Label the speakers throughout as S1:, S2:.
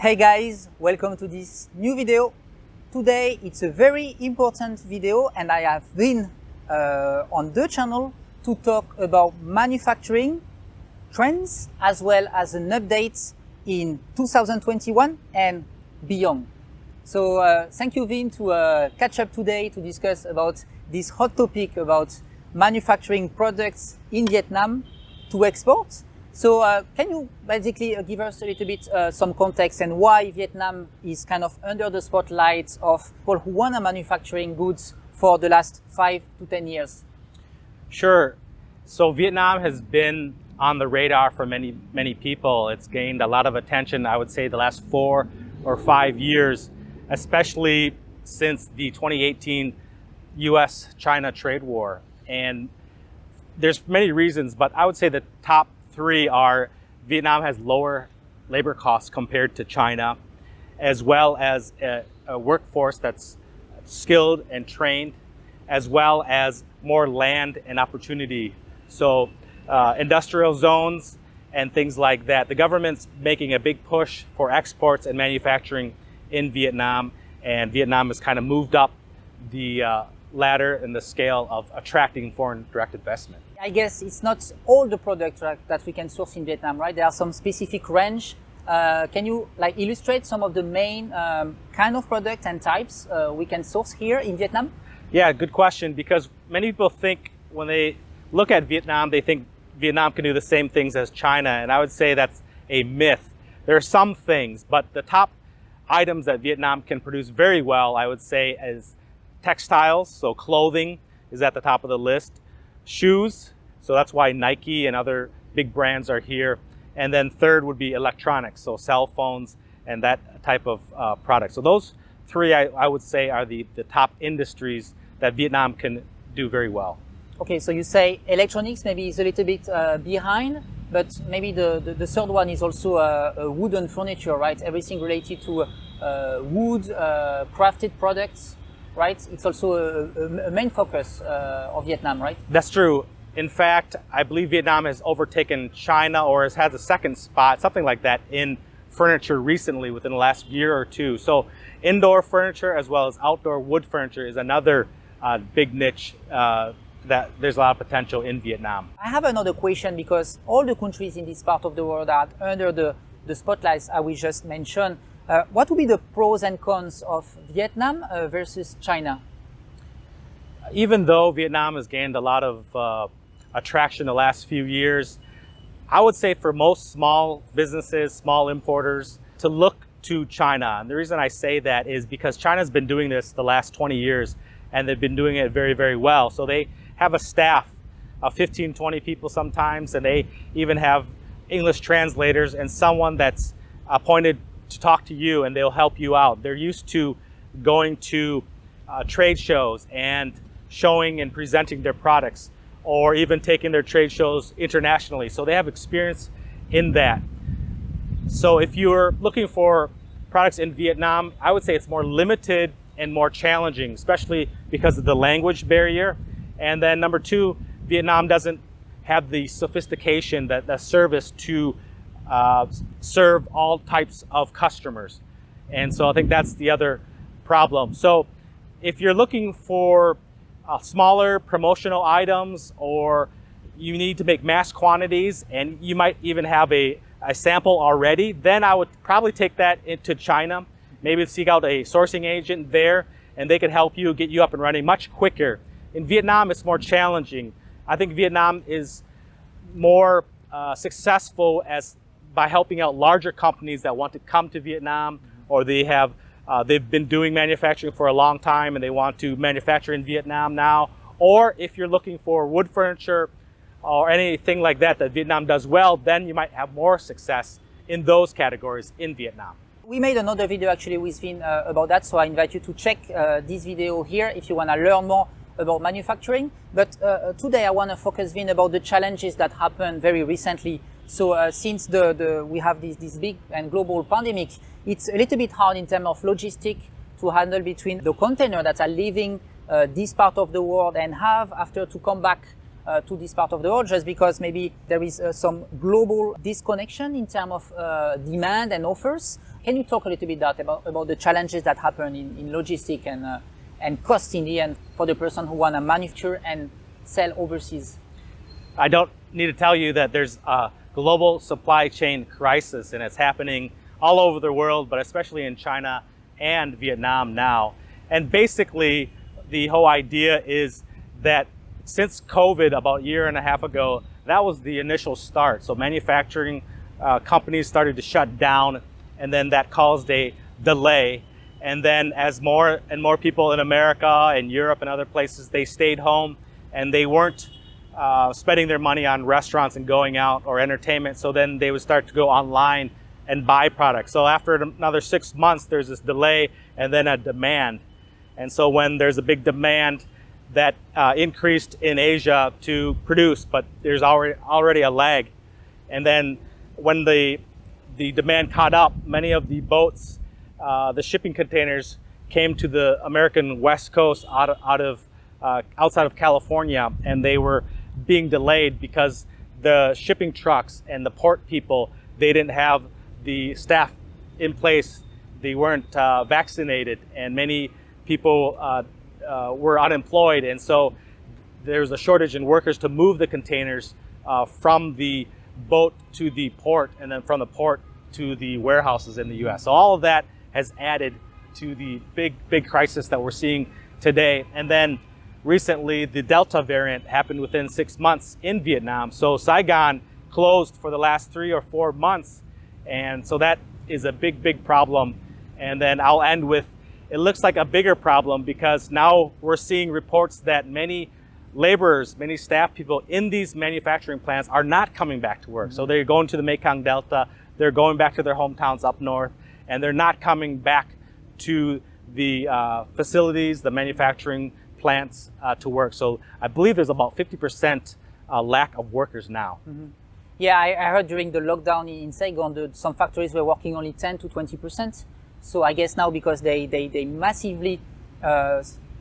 S1: Hey guys, welcome to this new video. Today it's a very important video and I have been on the channel to talk about manufacturing trends as well as an update in 2021 and beyond. So thank you Vin to catch up today to discuss about this hot topic about manufacturing products in Vietnam to export. So can you basically give us a little bit some context and why Vietnam is kind of under the spotlight of people who want to manufacturing goods for the last 5 to 10 years?
S2: Sure. So Vietnam has been on the radar for many people. It's gained a lot of attention, I would say, the last 4 or 5 years, especially since the 2018 US-China trade war. And there's many reasons, but I would say the top 3 are Vietnam has lower labor costs compared to China, as well as a workforce that's skilled and trained, as well as more land and opportunity. So industrial zones and things like that. The government's making a big push for exports and manufacturing in Vietnam, and Vietnam has kind of moved up the ladder and the scale of attracting foreign direct investment.
S1: I guess it's not all the products that we can source in Vietnam, right? There are some specific range. Can you illustrate some of the main kind of products and types we can source here in Vietnam?
S2: Yeah, good question, because many people think when they look at Vietnam, they think Vietnam can do the same things as China, and I would say that's a myth. There are some things, but the top items that Vietnam can produce very well, I would say, is textiles, so clothing is at the top of the list. Shoes, so that's why Nike and other big brands are here. And then third would be electronics, so cell phones and that type of product. So those 3, I would say, are the top industries that Vietnam can do very well.
S1: Okay, so you say electronics maybe is a little bit behind, but maybe the third one is also wooden furniture, right? Everything related to wood, crafted products, right? It's also a main focus of Vietnam, right?
S2: That's true. In fact, I believe Vietnam has overtaken China or has had the second spot, something like that, in furniture recently within the last year or 2. So indoor furniture as well as outdoor wood furniture is another big niche that there's a lot of potential in Vietnam.
S1: I have another question, because all the countries in this part of the world are under the spotlights we just mentioned. What would be the pros and cons of Vietnam versus China?
S2: Even though Vietnam has gained a lot of attraction the last few years, I would say for most small businesses, small importers, to look to China. And the reason I say that is because China's been doing this the last 20 years, and they've been doing it very, very well. So they have a staff of 15, 20 people sometimes, and they even have English translators and someone that's appointed to talk to you, and they'll help you out. They're used to going to trade shows and showing and presenting their products, or even taking their trade shows internationally. So they have experience in that. So if you're looking for products in Vietnam, I would say it's more limited and more challenging, especially because of the language barrier. And then number 2, Vietnam doesn't have the sophistication, the service to serve all types of customers. And so I think that's the other problem. So if you're looking for smaller promotional items, or you need to make mass quantities and you might even have a sample already, then I would probably take that into China. Maybe seek out a sourcing agent there, and they can help you get you up and running much quicker. In Vietnam, it's more challenging. I think Vietnam is more successful by helping out larger companies that want to come to Vietnam, or they've been doing manufacturing for a long time and they want to manufacture in Vietnam now. Or if you're looking for wood furniture or anything like that Vietnam does well, then you might have more success in those categories in Vietnam.
S1: We made another video actually with Vin about that, so I invite you to check this video here if you want to learn more about manufacturing. But today I want to focus, Vin, about the challenges that happened very recently. So since we have this big and global pandemic, it's a little bit hard in terms of logistics to handle between the containers that are leaving this part of the world and have after to come back to this part of the world, just because maybe there is some global disconnection in terms of demand and offers. Can you talk a little bit about the challenges that happen in logistics and cost in the end for the person who want to manufacture and sell overseas?
S2: I don't need to tell you that there's a global supply chain crisis, and it's happening all over the world, but especially in China and Vietnam now. And basically, the whole idea is that since COVID, about a year and a half ago, that was the initial start. So manufacturing companies started to shut down, and then that caused a delay. And then as more and more people in America and Europe and other places, they stayed home and they weren't spending their money on restaurants and going out or entertainment. So then they would start to go online and buy products. So after another 6 months, there's this delay and then a demand. And so when there's a big demand, that increased in Asia to produce, but there's already a lag. And then when the demand caught up, many of the boats, the shipping containers came to the American West Coast outside of California, and they were being delayed because the shipping trucks and the port people, they didn't have the staff in place. They weren't vaccinated, and many people were unemployed, and so there's a shortage in workers to move the containers from the boat to the port, and then from the port to the warehouses in the U.S. So all of that has added to the big crisis that we're seeing today. And then recently, the Delta variant happened within 6 months in Vietnam. So Saigon closed for the last 3 or 4 months, and so that is a big problem. And then I'll end with, it looks like a bigger problem because now we're seeing reports that many laborers, many staff people in these manufacturing plants are not coming back to work. So they're going to the Mekong Delta, they're going back to their hometowns up north, and they're not coming back to the facilities, the manufacturing plants to work. So I believe there's about 50% lack of workers now.
S1: Mm-hmm. Yeah, I heard during the lockdown in Saigon, some factories were working only 10 to 20%. So I guess now because they massively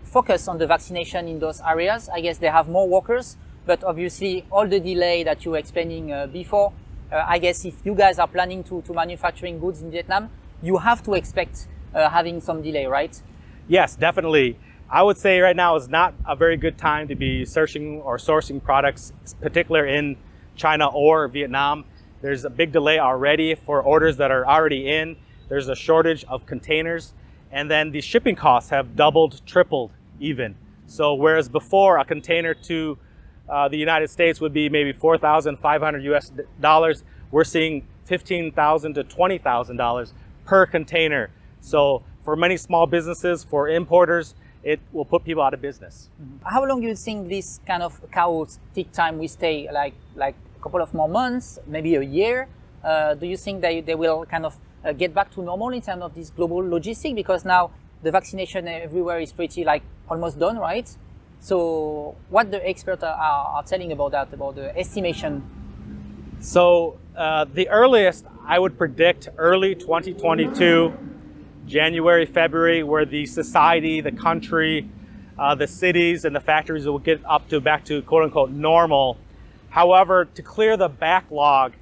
S1: focus on the vaccination in those areas, I guess they have more workers, but obviously all the delay that you were explaining before, I guess if you guys are planning to manufacturing goods in Vietnam, you have to expect having some delay, right?
S2: Yes, definitely. I would say right now is not a very good time to be searching or sourcing products, particularly in China or Vietnam. There's a big delay already for orders that are already in. There's a shortage of containers, and then the shipping costs have doubled, tripled even. So whereas before a container to the United States would be maybe $4,500 US, we're seeing $15,000 to $20,000 per container. So for many small businesses, for importers, it will put people out of business.
S1: Mm-hmm. How long do you think this kind of chaotic time will stay? Like a couple of more months, maybe a year? Do you think they will kind of get back to normal in terms of this global logistic? Because now the vaccination everywhere is pretty almost done, right? So what the experts are telling about that, about the estimation?
S2: So the earliest I would predict early 2022, January, February, where the society, the country, the cities and the factories will get back to quote unquote normal. However, to clear the backlog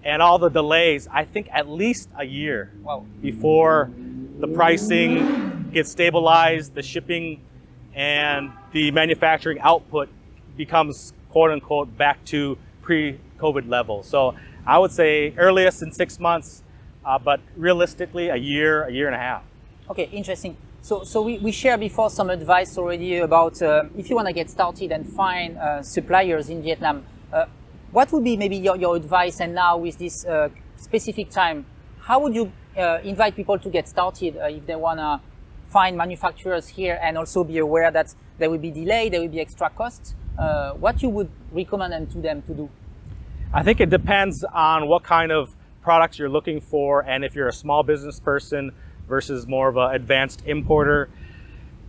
S2: and all the delays, I think at least a year.
S1: Wow.
S2: Before the pricing gets stabilized, the shipping and the manufacturing output becomes quote unquote back to pre-COVID levels. So I would say earliest in 6 months, but realistically a year and a half.
S1: Okay, interesting. So we shared before some advice already about if you want to get started and find suppliers in Vietnam, what would be maybe your advice? And now with this specific time, how would you invite people to get started if they want to find manufacturers here and also be aware that there will be delay, there will be extra costs? What you would recommend to them to do?
S2: I think it depends on what kind of products you're looking for, and if you're a small business person versus more of an advanced importer.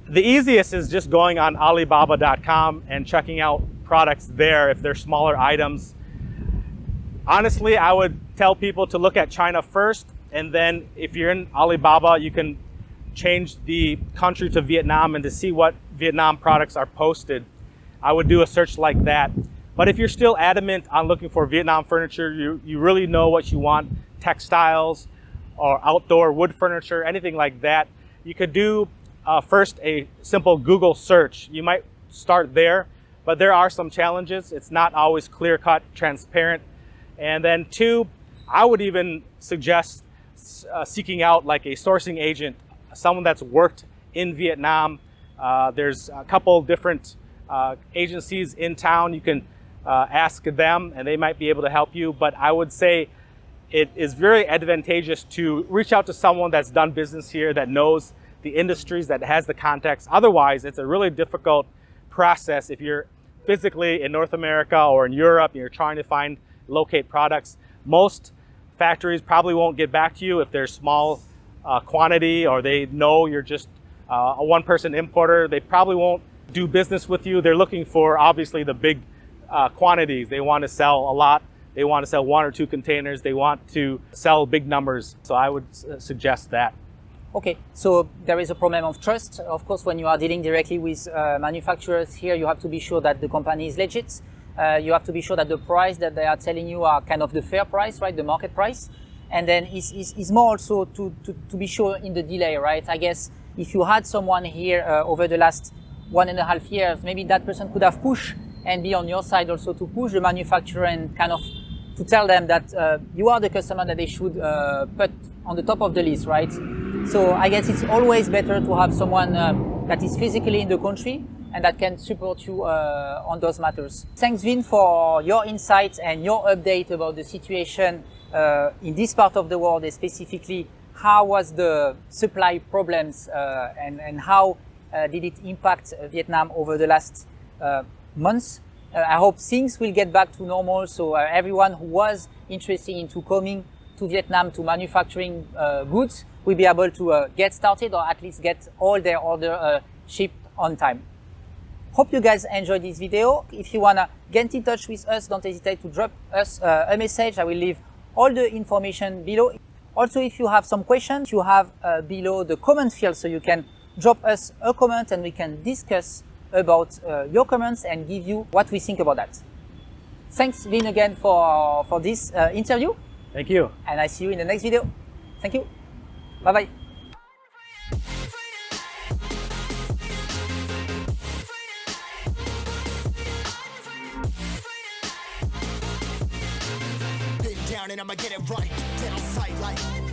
S2: The easiest is just going on Alibaba.com and checking out products there if they're smaller items. Honestly, I would tell people to look at China first, and then if you're in Alibaba, you can change the country to Vietnam and to see what Vietnam products are posted. I would do a search like that. But if you're still adamant on looking for Vietnam furniture, you really know what you want, textiles or outdoor wood furniture, anything like that, you could do first a simple Google search. You might start there, but there are some challenges. It's not always clear-cut, transparent. And then two, I would even suggest seeking out like a sourcing agent, someone that's worked in Vietnam. There's a couple different agencies in town. You can ask them and they might be able to help you. But I would say it is very advantageous to reach out to someone that's done business here, that knows the industries, that has the context. Otherwise, it's a really difficult process if you're physically in North America or in Europe and you're trying to locate products. Most factories probably won't get back to you if there's small quantity, or they know you're just a one-person importer. They probably won't do business with you. They're looking for obviously the big quantities. They want to sell a lot. They want to sell 1 or 2 containers. They want to sell big numbers. So I would suggest that.
S1: Okay, so there is a problem of trust. Of course, when you are dealing directly with manufacturers here, you have to be sure that the company is legit. You have to be sure that the price that they are telling you are kind of the fair price, right? The market price. And then it's more also to be sure in the delay, right? I guess if you had someone here over the last 1.5 years, maybe that person could have pushed and be on your side also to push the manufacturer and kind of to tell them that you are the customer that they should put on the top of the list, right? So I guess it's always better to have someone that is physically in the country and that can support you on those matters. Thanks, Vin, for your insights and your update about the situation in this part of the world, and specifically how was the supply problems and how did it impact Vietnam over the last months. I hope things will get back to normal, so everyone who was interested into coming to Vietnam to manufacturing goods will be able to get started, or at least get all their order shipped on time. Hope you guys enjoyed this video. If you wanna get in touch with us, don't hesitate to drop us a message. I will leave all the information below. Also, if you have some questions, you have below the comment field, so you can drop us a comment and we can discuss about your comments and give you what we think about that. Thanks, Vin, again for this interview.
S2: Thank you.
S1: And I see you in the next video. Thank you. Bye-bye.
S3: Been down and I'ma get it right. Get on sight like